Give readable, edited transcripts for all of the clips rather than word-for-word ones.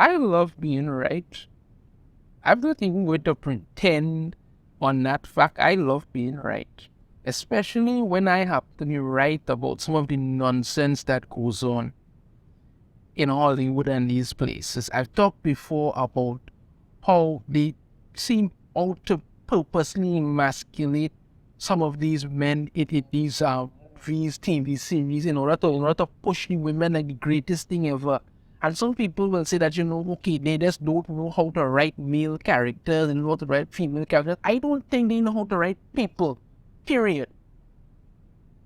I love being right. I'm not even going to pretend on that fact. I love being right, especially when I have to be right about some of the nonsense that goes on in Hollywood and these places. I've talked before about how they seem out to purposely emasculate some of these men in these movies, TV series in order to push the women like the greatest thing ever. And some people will say that, okay, they just don't know how to write male characters and how to write female characters. I don't think they know how to write people, period.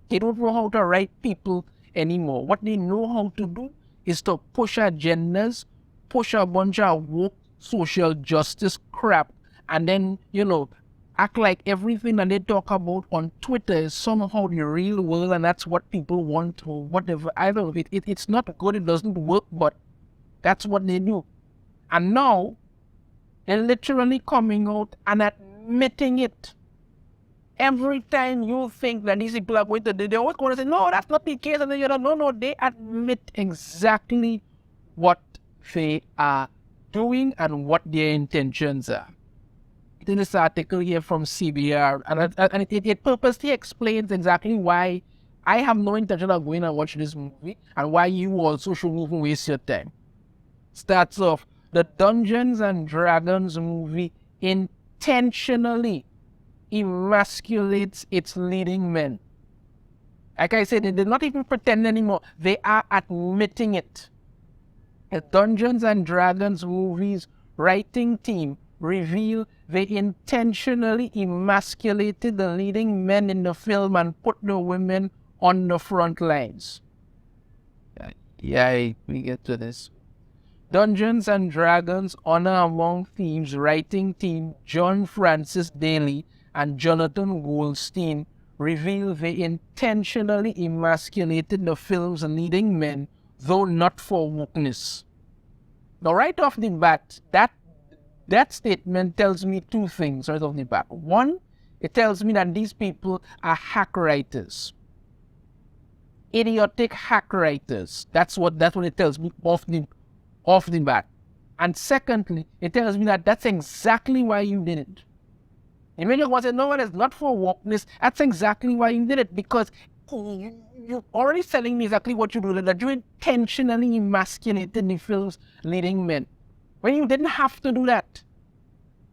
They don't know how to write people anymore. What they know how to do is to push agendas, push a bunch of woke social justice crap, and then, act like everything that they talk about on Twitter is somehow the real world, and that's what people want or whatever. I don't know. It's not good, it doesn't work, but that's what they do. And now, they're literally coming out and admitting it. Every time you think that these people are going to do, they're always going to say, no, that's not the case. And then no, they admit exactly what they are doing and what their intentions are. In this article here from CBR, and it purposely explains exactly why I have no intention of going and watching this movie and why you also shouldn't even waste your time. Starts off, the Dungeons and Dragons movie intentionally emasculates its leading men. Like I said, they're not even pretending anymore. They are admitting it. The Dungeons and Dragons movies writing team reveal they intentionally emasculated the leading men in the film and put the women on the front lines. Yeah, we get to this. Dungeons and Dragons Honor Among Thieves writing team John Francis Daly and Jonathan Goldstein reveal they intentionally emasculated the film's leading men, though not for wokeness. Now, right off the bat, that statement tells me two things right off the bat. One, it tells me that these people are hack writers. Idiotic hack writers. That's what it tells me off the bat. And secondly, it tells me that that's exactly why you did it. And when you want to say, no, it's not for wokeness, that's exactly why you did it, because you're already telling me exactly what you do, that you intentionally emasculated the film's leading men, when you didn't have to do that.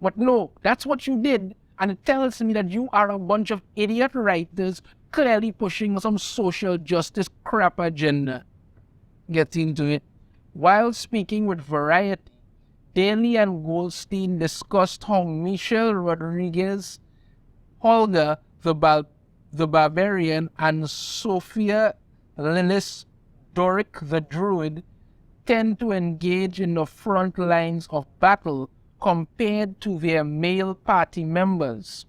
But no, that's what you did, and it tells me that you are a bunch of idiot writers clearly pushing some social justice crap agenda. Get into it. While speaking with Variety, Daly and Goldstein discussed how Michelle Rodriguez, Holga the Barbarian, and Sophia Lillis Doric the Druid tend to engage in the front lines of battle compared to their male party members.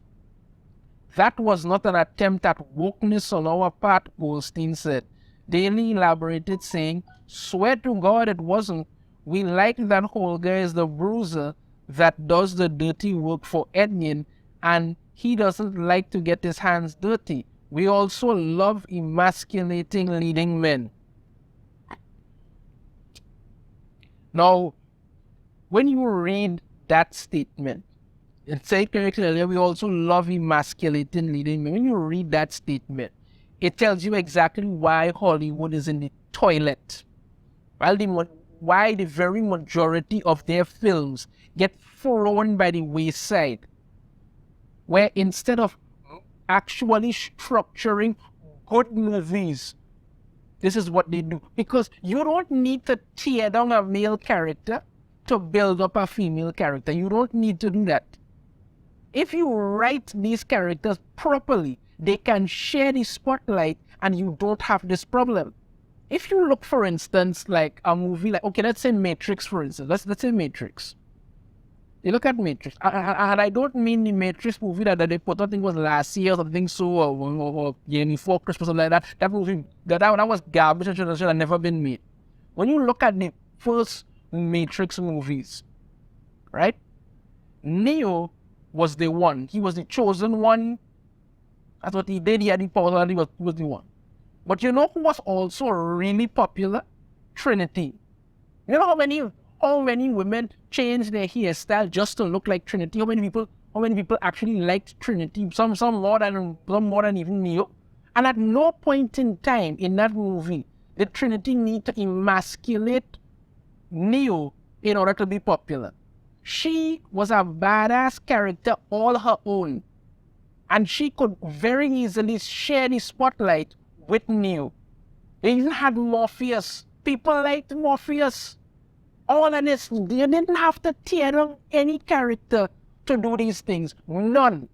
That was not an attempt at wokeness on our part, Goldstein said. Daly elaborated, saying, "Swear to God it wasn't. We like that Holger is the bruiser that does the dirty work for Edwin, and he doesn't like to get his hands dirty. We also love emasculating leading men." Now, when you read that statement, it says very clearly, we also love emasculating leading men. When you read that statement, it tells you exactly why Hollywood is in the toilet. Why the very majority of their films get thrown by the wayside. Where instead of actually structuring good movies, this is what they do. Because you don't need to tear down a male character to build up a female character. You don't need to do that. If you write these characters properly, they can share the spotlight and you don't have this problem. If you look, for instance, like a movie like, okay, let's say Matrix, for instance. Let's say Matrix. You look at Matrix, and I don't mean the Matrix movie that they put, I think it was last year or something so, or before Christmas or something like that. That movie, that was garbage and should have never been made. When you look at the first Matrix movies, right? Neo was the one. He was the chosen one. That's what he did. He had the power and he was the one. But you know who was also really popular? Trinity. You know how many How many women change their hairstyle just to look like Trinity? How many people actually liked Trinity? Some more than even Neo. And at no point in time in that movie did Trinity need to emasculate Neo in order to be popular. She was a badass character all her own. And she could very easily share the spotlight with Neo. They even had Morpheus. People liked Morpheus. All of this, you didn't have to tear down any character to do these things. None.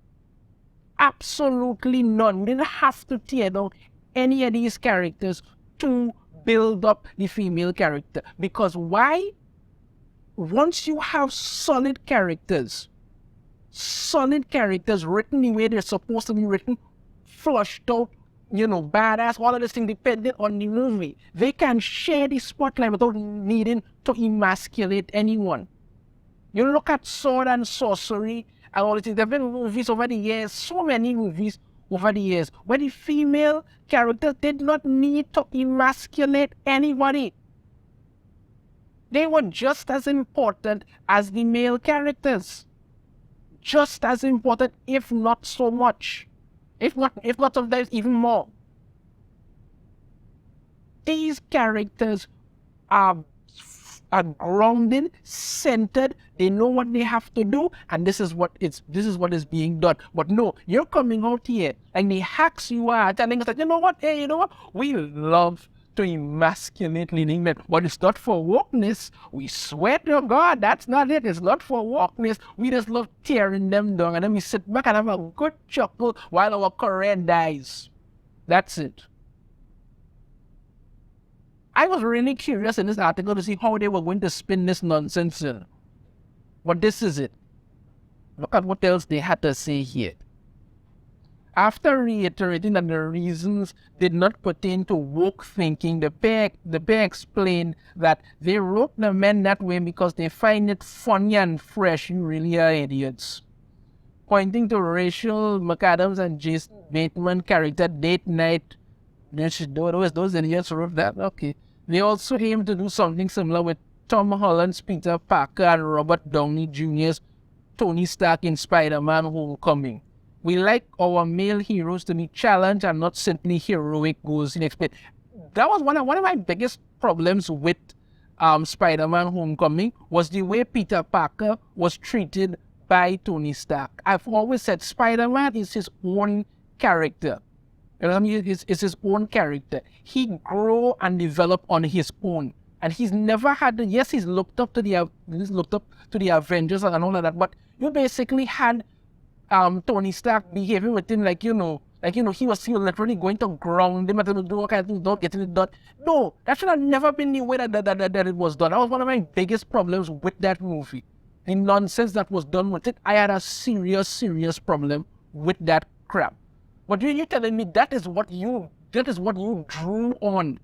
Absolutely none. You didn't have to tear down any of these characters to build up the female character. Because why? Once you have solid characters written the way they're supposed to be written, flushed out, badass, all of this thing dependent on the movie, they can share the spotlight without needing to emasculate anyone. You look at sword and sorcery and all this. There have been movies over the years, so many movies over the years, where the female character did not need to emasculate anybody. They were just as important as the male characters. Just as important, if not so much. If not sometimes even more. These characters are grounded, centered. They know what they have to do, and this is what is being done. But no, you're coming out here and the hacks you are telling us that you know what, we love to emasculate leading men, but it's not for wokeness. We swear to God, that's not it. It's not for wokeness. We just love tearing them down, and then we sit back and have a good chuckle while our career dies. That's it. I was really curious in this article to see how they were going to spin this nonsense in. But this is it. Look at what else they had to say here. After reiterating that the reasons did not pertain to woke thinking, the pair explained that they wrote the men that way because they find it funny and fresh. You really are idiots. Pointing to Rachel McAdams and Jason Bateman character date night. Those idiots wrote that? Okay. They also aim to do something similar with Tom Holland's Peter Parker and Robert Downey Jr.'s Tony Stark in Spider-Man Homecoming. We like our male heroes to be challenged and not simply heroic goals in expect. That was one of my biggest problems with Spider-Man Homecoming, was the way Peter Parker was treated by Tony Stark. I've always said Spider-Man is his own character. You know what I mean? It's his own character. He grew and developed on his own. And he's never had he's looked up to the Avengers and all of that, but you basically had Tony Stark behaving with him like he was literally going to ground him and do all kinds of things, not getting it done. No, that should have never been the way that it was done. That was one of my biggest problems with that movie. The nonsense that was done with it. I had a serious problem with that crap. But you're telling me that is what you drew on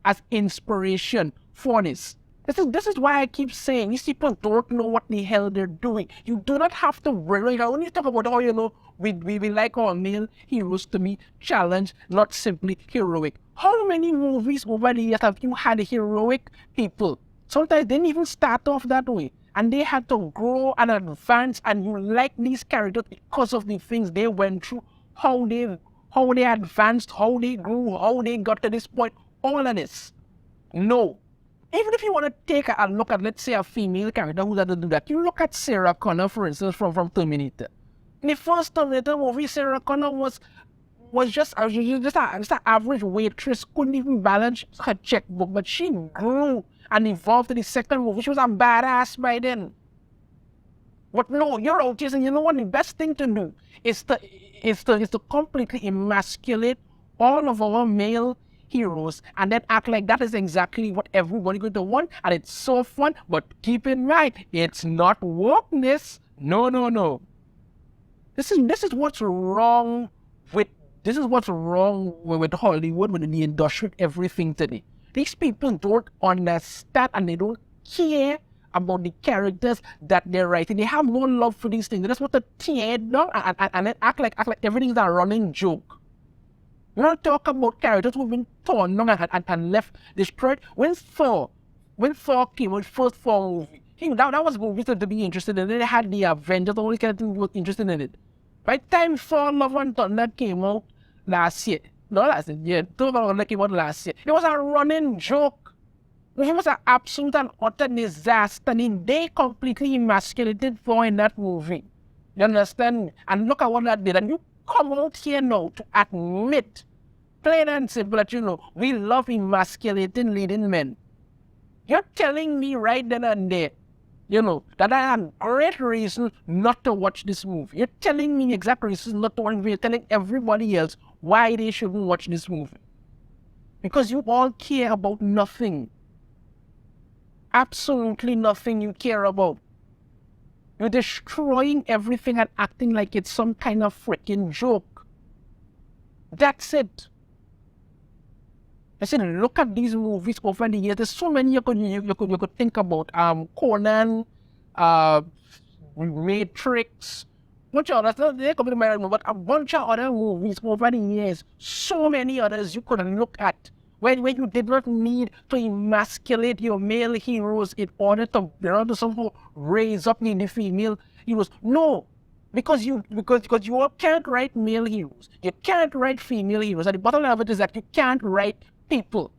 as inspiration for this. This is why I keep saying these people don't know what the hell they're doing. You do not have to worry. When you talk about we like our male heroes to be challenged, not simply heroic. How many movies over the years have you had heroic people? Sometimes they didn't even start off that way. And they had to grow and advance, and you like these characters because of the things they went through, how they advanced, how they grew, how they got to this point, all of this. No. Even if you want to take a look at, let's say, a female character who doesn't do that, you look at Sarah Connor, for instance, from Terminator. In the first Terminator movie, Sarah Connor was just an average waitress, couldn't even balance her checkbook, but she grew and evolved to the second movie. She was a badass by then. But no, you're out here, and you know what? The best thing to do is to completely emasculate all of our male heroes and then act like that is exactly what everybody's going to want, and it's so fun. But keep in mind, it's not wokeness. No. This is what's wrong with Hollywood, with the industry, everything today. These people don't understand and they don't care about the characters that they're writing. They have no love for these things. They just want to tear it down and then act like everything's a running joke. You don't talk about characters who've been torn down and left destroyed. When Thor when Thor came out, first Thor movie, that was movies to be interested in. They had the Avengers, all these kind of things were interested in it. By the time Thor Love and Thunder came out last year, no last year, Thor Love and Thunder came out last year, it was a running joke. It was an absolute and utter disaster. And they completely emasculated Thor in that movie. You understand? And look at what that did. And you come out here now to admit, plain and simple, that we love emasculating leading men. You're telling me right then and there, that I have great reason not to watch this movie. You're telling me exact reasons not to watch it. You're telling everybody else why they shouldn't watch this movie. Because you all care about nothing. Absolutely nothing you care about. You're destroying everything and acting like it's some kind of freaking joke. That's it. I said, look at these movies over the years. There's so many you could think about. Conan, Matrix, bunch of others. They come to my mind, but a bunch of other movies over the years. So many others you could look at. When you did not need to emasculate your male heroes in order to somehow raise up the female heroes. No, because you can't write male heroes. You can't write female heroes. And the bottom line of it is that you can't write people.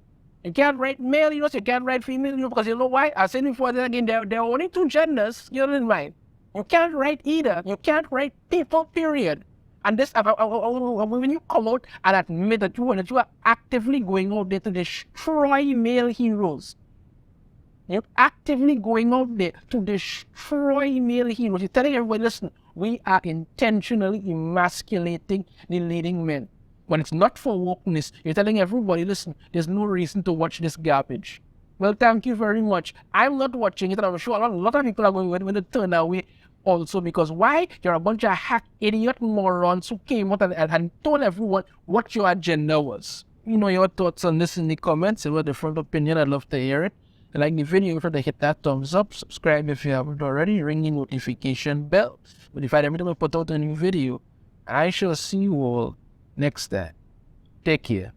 You can't write male heroes, you can't write female heroes, because you know why? I said before that again, there are only two genders, you know in mind. You can't write either. You can't write people, period. And this, when you come out and admit that you are actively going out there to destroy male heroes, you're actively going out there to destroy male heroes. You're telling everybody, listen, we are intentionally emasculating the leading men. When it's not for wokeness, you're telling everybody, listen, there's no reason to watch this garbage. Well, thank you very much. I'm not watching it, and I'm sure a lot of people are going to turn away also, because why? You're a bunch of hack idiot morons who came out and told everyone what your agenda was. Your thoughts on this in the comments. If you have a different opinion, I'd love to hear it. And like the video, if you hit that thumbs up, subscribe if you haven't already, ring the notification bell. Notified every time I put out a new video. I shall see you all next time. Take care.